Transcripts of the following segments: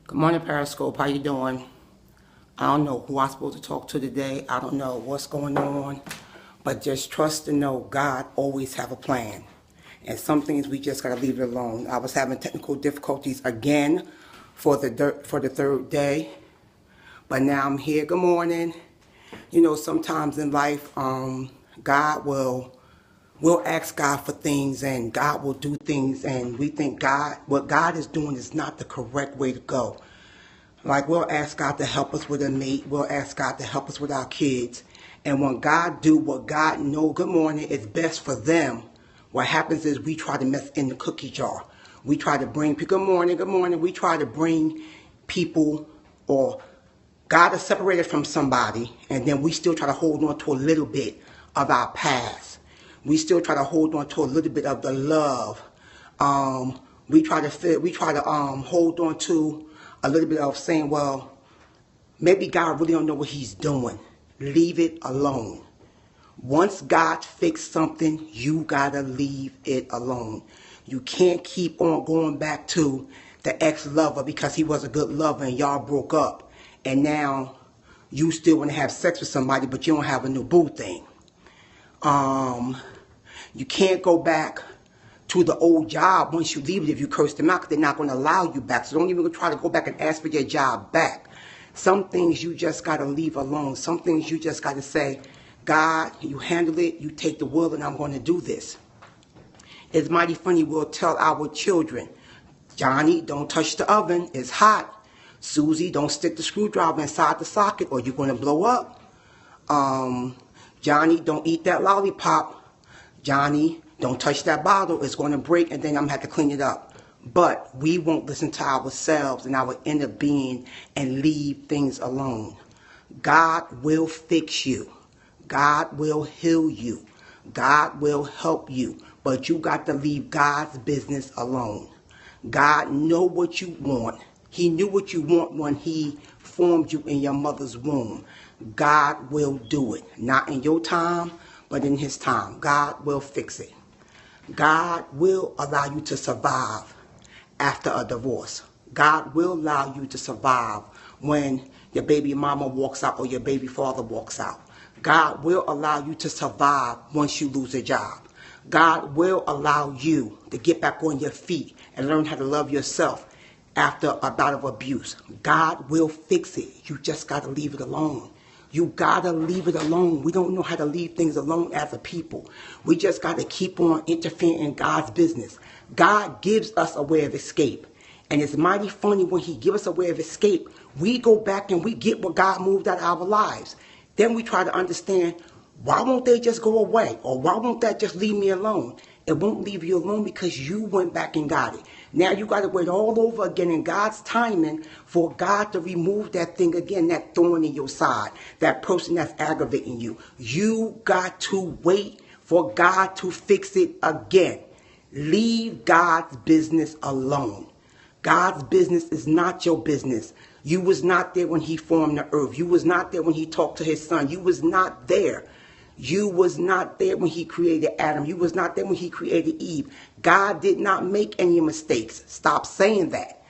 Good morning, Periscope. How you doing? I don't know who I'm supposed to talk to today. I don't know what's going on. But just trust and know God always have a plan. And some things we just got to leave it alone. I was having technical difficulties again for the third day. But now I'm here. Good morning. You know, sometimes in life, God we'll ask God for things and God will do things and we think what God is doing is not the correct way to go. Like we'll ask God to help us with a mate. We'll ask God to help us with our kids. And when God do what God know, good morning, is best for them, what happens is we try to mess in the cookie jar. We try to bring people, good morning. We try to bring people or God is separated from somebody and then we still try to hold on to a little bit of our past. We still try to hold on to a little bit of the love. We try to hold on to a little bit of saying, well, maybe God really don't know what he's doing. Leave it alone. Once God fixed something, you gotta leave it alone. You can't keep on going back to the ex-lover because he was a good lover and y'all broke up. And now you still want to have sex with somebody, but you don't have a new boo thing. You can't go back to the old job once you leave it if you curse them out because they're not going to allow you back. So don't even try to go back and ask for your job back. Some things you just got to leave alone. Some things you just got to say, God, you handle it, you take the wheel, and I'm going to do this. It's mighty funny, we'll tell our children, Johnny, don't touch the oven, it's hot. Susie, don't stick the screwdriver inside the socket or you're going to blow up. Johnny, don't eat that lollipop. Johnny, don't touch that bottle, it's going to break and then I'm going to have to clean it up. But we won't listen to ourselves and our inner being and leave things alone. God will fix you. God will heal you. God will help you. But you got to leave God's business alone. God know what you want. He knew what you want when he formed you in your mother's womb. God will do it. Not in your time, but in his time. God will fix it. God will allow you to survive after a divorce. God will allow you to survive when your baby mama walks out or your baby father walks out. God will allow you to survive once you lose a job. God will allow you to get back on your feet and learn how to love yourself after a bout of abuse. God will fix it. You just got to leave it alone. You got to leave it alone. We don't know how to leave things alone as a people. We just got to keep on interfering in God's business. God gives us a way of escape. And it's mighty funny when he gives us a way of escape, we go back and we get what God moved out of our lives. Then we try to understand, why won't they just go away? Or why won't that just leave me alone? It won't leave you alone because you went back and got it. Now you got to wait all over again in God's timing for God to remove that thing again, that thorn in your side, that person that's aggravating you. You got to wait for God to fix it again. Leave God's business alone. God's business is not your business. You was not there when he formed the earth. You was not there when he talked to his son. You was not there. You was not there when he created Adam. You was not there when he created Eve. God did not make any mistakes. Stop saying that.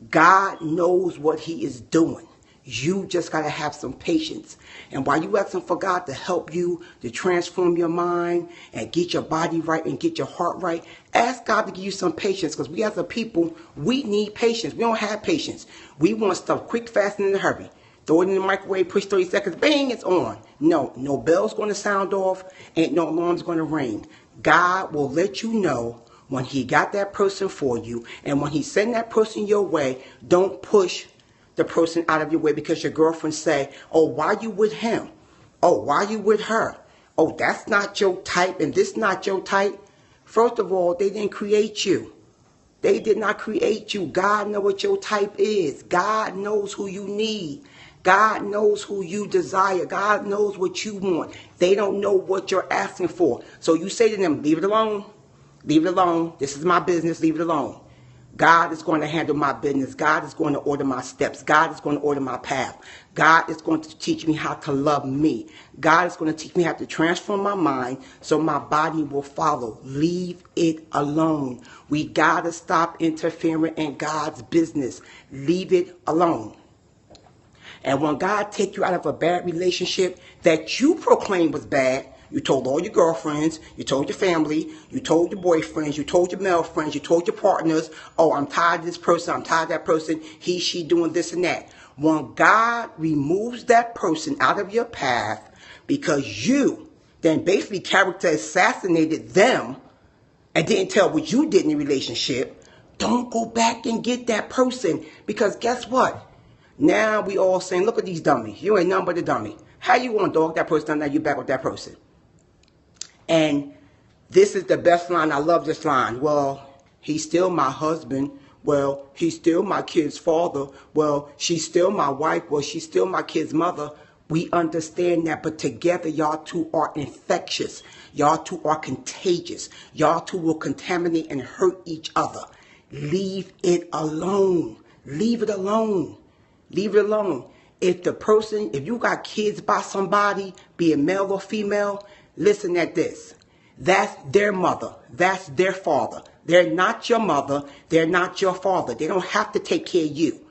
God knows what he is doing. You just got to have some patience. And while you asking for God to help you, to transform your mind and get your body right and get your heart right, ask God to give you some patience because we as a people, we need patience. We don't have patience. We want stuff quick, fast, and in a hurry. Throw it in the microwave, push 30 seconds, bang, it's on. No bell's going to sound off, ain't no alarm's going to ring. God will let you know when he got that person for you, and when he send that person your way, don't push the person out of your way because your girlfriend say, oh, why you with him? Oh, why you with her? Oh, that's not your type and this not your type. First of all, they didn't create you. They did not create you. God knows what your type is. God knows who you need. God knows who you desire. God knows what you want. They don't know what you're asking for. So you say to them, leave it alone. Leave it alone. This is my business. Leave it alone. God is going to handle my business. God is going to order my steps. God is going to order my path. God is going to teach me how to love me. God is going to teach me how to transform my mind so my body will follow. Leave it alone. We got to stop interfering in God's business. Leave it alone. And when God take you out of a bad relationship that you proclaim was bad, you told all your girlfriends, you told your family, you told your boyfriends, you told your male friends, you told your partners, oh, I'm tired of this person, I'm tired of that person, he, she doing this and that. When God removes that person out of your path because you then basically character assassinated them and didn't tell what you did in the relationship, don't go back and get that person, because guess what? Now we all saying, look at these dummies. You ain't nothing but a dummy. How you want to dog that person down, now you back with that person? And this is the best line. I love this line. Well, he's still my husband. Well, he's still my kid's father. Well, she's still my wife. Well, she's still my kid's mother. We understand that, but together y'all two are infectious. Y'all two are contagious. Y'all two will contaminate and hurt each other. Leave it alone. Leave it alone. Leave it alone. If you got kids by somebody, be it male or female, listen at this. That's their mother. That's their father. They're not your mother. They're not your father. They don't have to take care of you.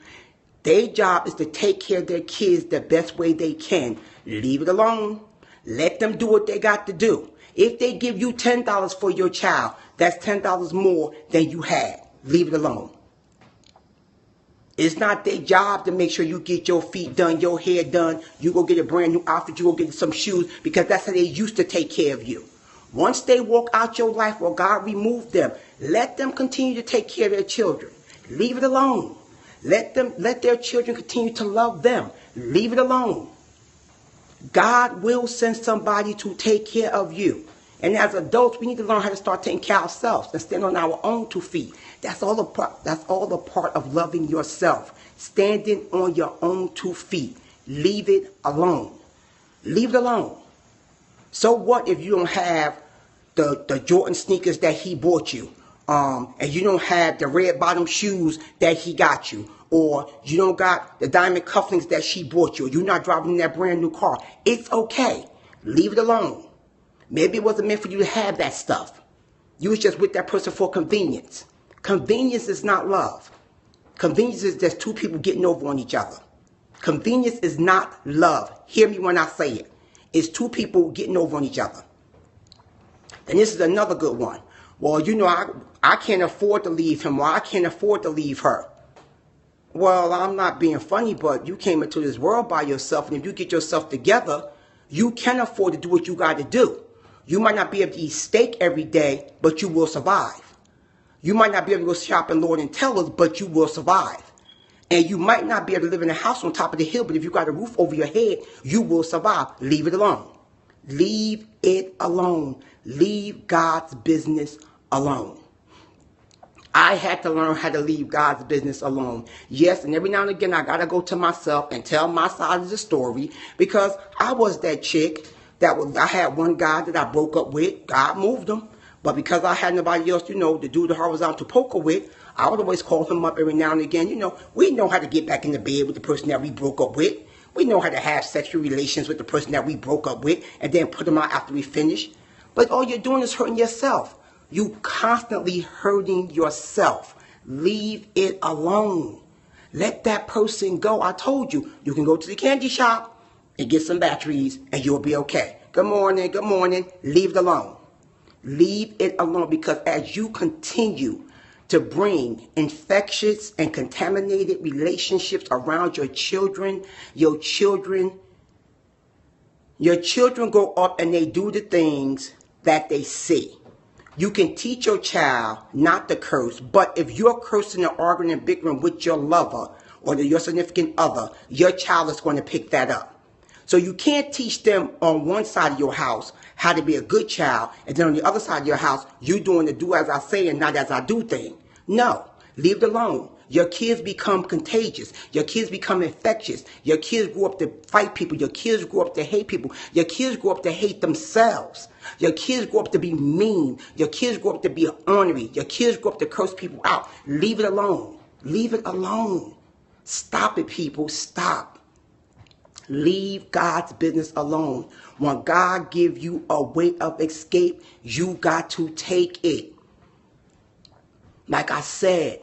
Their job is to take care of their kids the best way they can. Leave it alone. Let them do what they got to do. If they give you $10 for your child, that's $10 more than you had. Leave it alone. It's not their job to make sure you get your feet done, your hair done. You go get a brand new outfit. You go get some shoes, because that's how they used to take care of you. Once they walk out your life or God removed them, let them continue to take care of their children. Leave it alone. Let their children continue to love them. Leave it alone. God will send somebody to take care of you. And as adults, we need to learn how to start taking care of ourselves and stand on our own 2 feet. That's all a part of loving yourself. Standing on your own 2 feet. Leave it alone. Leave it alone. So what if you don't have the Jordan sneakers that he bought you? And you don't have the red bottom shoes that he got you? Or you don't got the diamond cufflinks that she bought you? Or you're not driving that brand new car? It's okay. Leave it alone. Maybe it wasn't meant for you to have that stuff. You was just with that person for convenience. Convenience is not love. Convenience is just 2 people getting over on each other. Convenience is not love. Hear me when I say it. It's 2 people getting over on each other. And this is another good one. Well, you know, I can't afford to leave him, or I can't afford to leave her. Well, I'm not being funny, but you came into this world by yourself, and if you get yourself together, you can afford to do what you got to do. You might not be able to eat steak every day, but you will survive. You might not be able to go shop in Lord and Taylor's, but you will survive. And you might not be able to live in a house on top of the hill, but if you got a roof over your head, you will survive. Leave it alone. Leave it alone. Leave God's business alone. I had to learn how to leave God's business alone. Yes, and every now and again, I got to go to myself and tell my side of the story, because I was that chick I had one guy that I broke up with. God moved him. But because I had nobody else, to do the horizontal poker with, I would always call him up every now and again. We know how to get back in the bed with the person that we broke up with. We know how to have sexual relations with the person that we broke up with and then put them out after we finish. But all you're doing is hurting yourself. You constantly hurting yourself. Leave it alone. Let that person go. I told you, you can go to the candy shop and get some batteries and you'll be okay. Good morning, good morning. Leave it alone. Leave it alone, because as you continue to bring infectious and contaminated relationships around your children go up and they do the things that they see. You can teach your child not to curse, but if you're cursing and arguing and bickering with your lover or your significant other, your child is going to pick that up. So you can't teach them on one side of your house how to be a good child, and then on the other side of your house, you doing the do as I say and not as I do thing. No, leave it alone. Your kids become contagious. Your kids become infectious. Your kids grow up to fight people. Your kids grow up to hate people. Your kids grow up to hate themselves. Your kids grow up to be mean. Your kids grow up to be ornery. Your kids grow up to curse people out. Leave it alone. Leave it alone. Stop it, people. Stop. Leave God's business alone. When God gives you a way of escape, you got to take it. Like I said,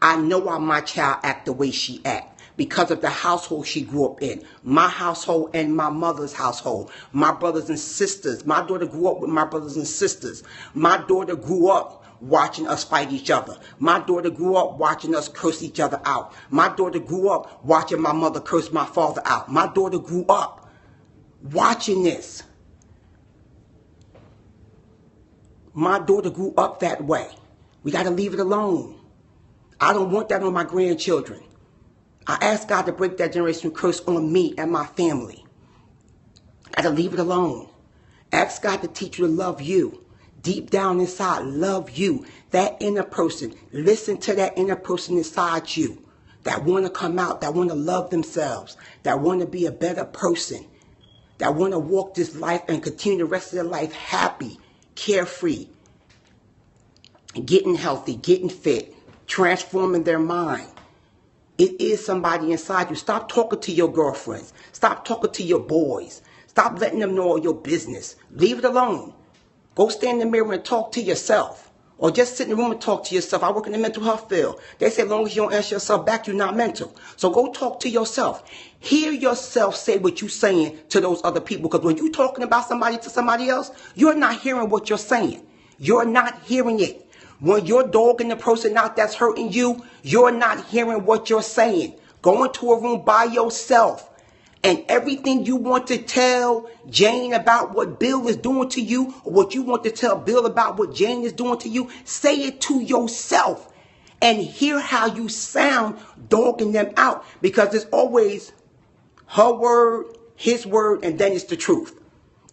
I know why my child act the way she act. Because of the household she grew up in. My household and my mother's household. My brothers and sisters. My daughter grew up with my brothers and sisters. My daughter grew up watching us fight each other. My daughter grew up watching us curse each other out. My daughter grew up watching my mother curse my father out. My daughter grew up watching this. My daughter grew up that way. We got to leave it alone. I don't want that on my grandchildren. I ask God to break that generational curse on me and my family. I got to leave it alone. Ask God to teach you to love you. Deep down inside, love you. That inner person. Listen to that inner person inside you. That want to come out. That want to love themselves. That want to be a better person. That want to walk this life and continue the rest of their life happy, carefree. Getting healthy, getting fit, transforming their mind. It is somebody inside you. Stop talking to your girlfriends. Stop talking to your boys. Stop letting them know all your business. Leave it alone. Go stand in the mirror and talk to yourself. Or just sit in the room and talk to yourself. I work in the mental health field. They say as long as you don't answer yourself back, you're not mental. So go talk to yourself. Hear yourself say what you're saying to those other people. Because when you're talking about somebody to somebody else, you're not hearing what you're saying. You're not hearing it. When you're dogging the person out that's hurting you, you're not hearing what you're saying. Go into a room by yourself. And everything you want to tell Jane about what Bill is doing to you, or what you want to tell Bill about what Jane is doing to you, say it to yourself. And hear how you sound dogging them out. Because it's always her word, his word, and then it's the truth.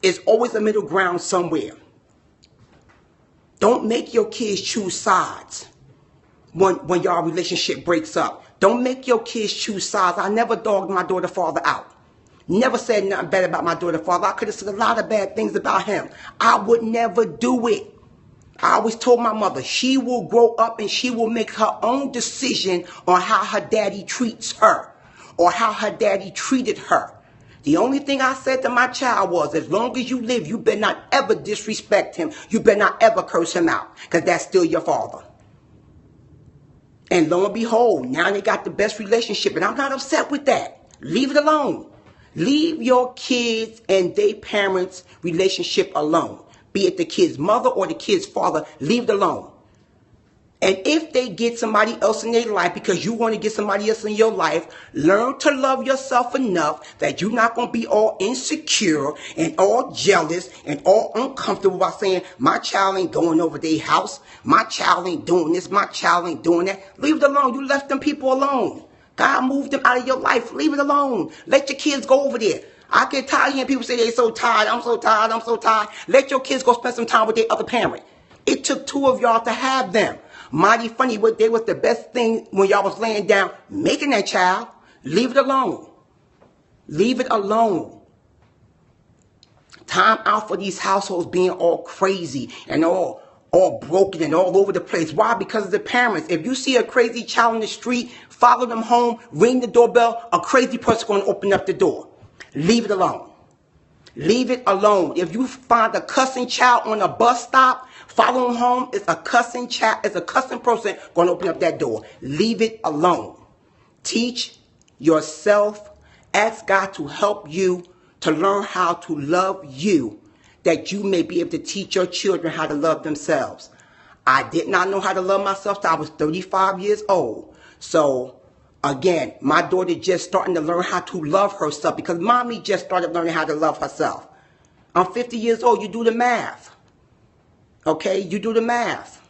It's always a middle ground somewhere. Don't make your kids choose sides when your relationship breaks up. Don't make your kids choose sides. I never dogged my daughter father out. Never said nothing bad about my daughter father. I could have said a lot of bad things about him. I would never do it. I always told my mother, she will grow up and she will make her own decision on how her daddy treats her or how her daddy treated her. The only thing I said to my child was, as long as you live, you better not ever disrespect him. You better not ever curse him out, because that's still your father. And lo and behold, now they got the best relationship, and I'm not upset with that. Leave it alone. Leave your kids and their parents' relationship alone. Be it the kid's mother or the kid's father, leave it alone. And if they get somebody else in their life because you want to get somebody else in your life, learn to love yourself enough that you're not going to be all insecure and all jealous and all uncomfortable by saying, my child ain't going over their house. My child ain't doing this. My child ain't doing that. Leave it alone. You left them people alone. God moved them out of your life. Leave it alone. Let your kids go over there. I get tired of hearing people say they're so tired. I'm so tired. I'm so tired. Let your kids go spend some time with their other parent. It took two of y'all to have them. Mighty funny, what they was the best thing when y'all was laying down making that child. Leave it alone. Leave it alone. Time out for these households being all crazy and all broken and all over the place. Why? Because of the parents. If you see a crazy child in the street, follow them home, ring the doorbell, a crazy person going to open up the door. Leave it alone. Leave it alone. If you find a cussing child on a bus stop, follow him home. It's a cussing child. It's a cussing person going to open up that door. Leave it alone. Teach yourself. Ask God to help you to learn how to love you, that you may be able to teach your children how to love themselves. I did not know how to love myself till I was 35 years old. So, again, my daughter just starting to learn how to love herself because mommy just started learning how to love herself. I'm 50 years old. You do the math. Okay, you do the math.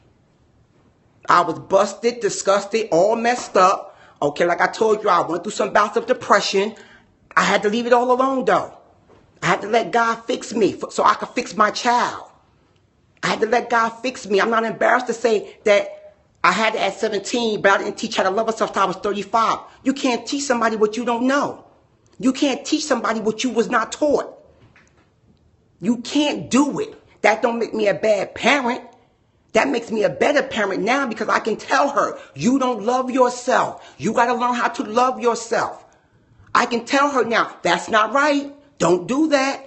I was busted, disgusted, all messed up. Okay, like I told you, I went through some bouts of depression. I had to leave it all alone, though. I had to let God fix me so I could fix my child. I had to let God fix me. I'm not embarrassed to say that I had it at 17, but I didn't teach how to love herself until I was 35. You can't teach somebody what you don't know. You can't teach somebody what you was not taught. You can't do it. That don't make me a bad parent. That makes me a better parent now because I can tell her, you don't love yourself. You got to learn how to love yourself. I can tell her now, that's not right. Don't do that.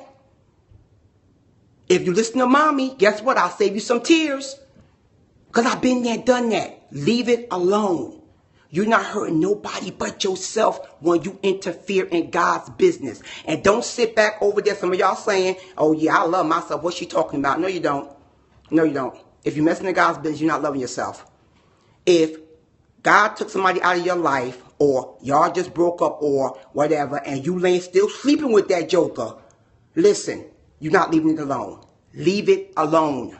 If you listen to mommy, guess what? I'll save you some tears. Because I've been there, done that. Leave it alone. You're not hurting nobody but yourself when you interfere in God's business. And don't sit back over there. Some of y'all saying, oh yeah, I love myself. What's she talking about? No, you don't. No, you don't. If you're messing in God's business, you're not loving yourself. If God took somebody out of your life, or y'all just broke up or whatever, and you laying still sleeping with that joker, listen, you're not leaving it alone. Leave it alone.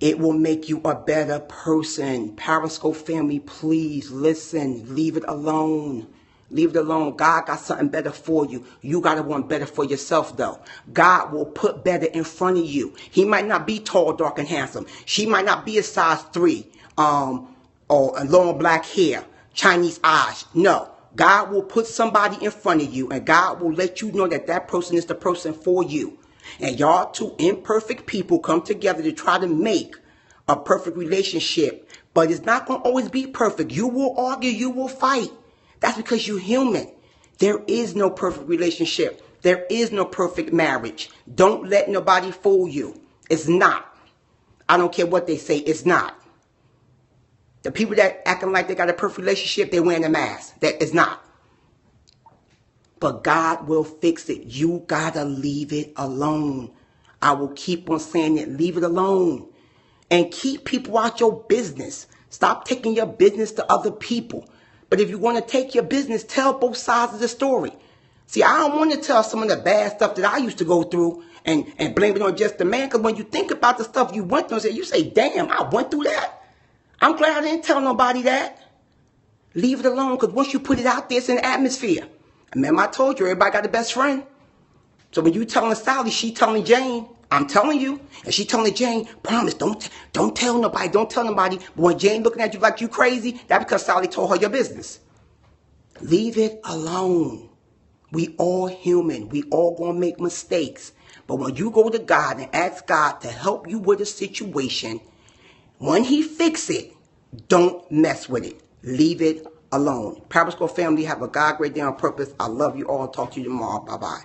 It will make you a better person. Periscope family, please listen. Leave it alone. Leave it alone. God got something better for you. You got to want better for yourself, though. God will put better in front of you. He might not be tall, dark, and handsome. She might not be a size 3, or a long black hair, Chinese eyes. No. God will put somebody in front of you, and God will let you know that that person is the person for you. And y'all two imperfect people come together to try to make a perfect relationship. But it's not going to always be perfect. You will argue. You will fight. That's because you're human. There is no perfect relationship. There is no perfect marriage. Don't let nobody fool you. It's not. I don't care what they say. It's not. The people that acting like they got a perfect relationship, they're wearing a mask. That is not. But God will fix it. You gotta leave it alone. I will keep on saying it. Leave it alone. And keep people out your business. Stop taking your business to other people. But if you want to take your business, tell both sides of the story. See, I don't want to tell some of the bad stuff that I used to go through and blame it on just the man. Because when you think about the stuff you went through, you say, damn, I went through that. I'm glad I didn't tell nobody that. Leave it alone, because once you put it out there, it's in the atmosphere. Remember, I told you, everybody got a best friend. So when you telling Sally, she telling Jane, I'm telling you. And she telling Jane, promise, don't tell nobody, don't tell nobody. But when Jane looking at you like you crazy, that's because Sally told her your business. Leave it alone. We all human. We all gonna make mistakes. But when you go to God and ask God to help you with a situation, when he fix it, don't mess with it. Leave it alone. Periscope family, have a God great day on purpose. I love you all. Talk to you tomorrow. Bye-bye.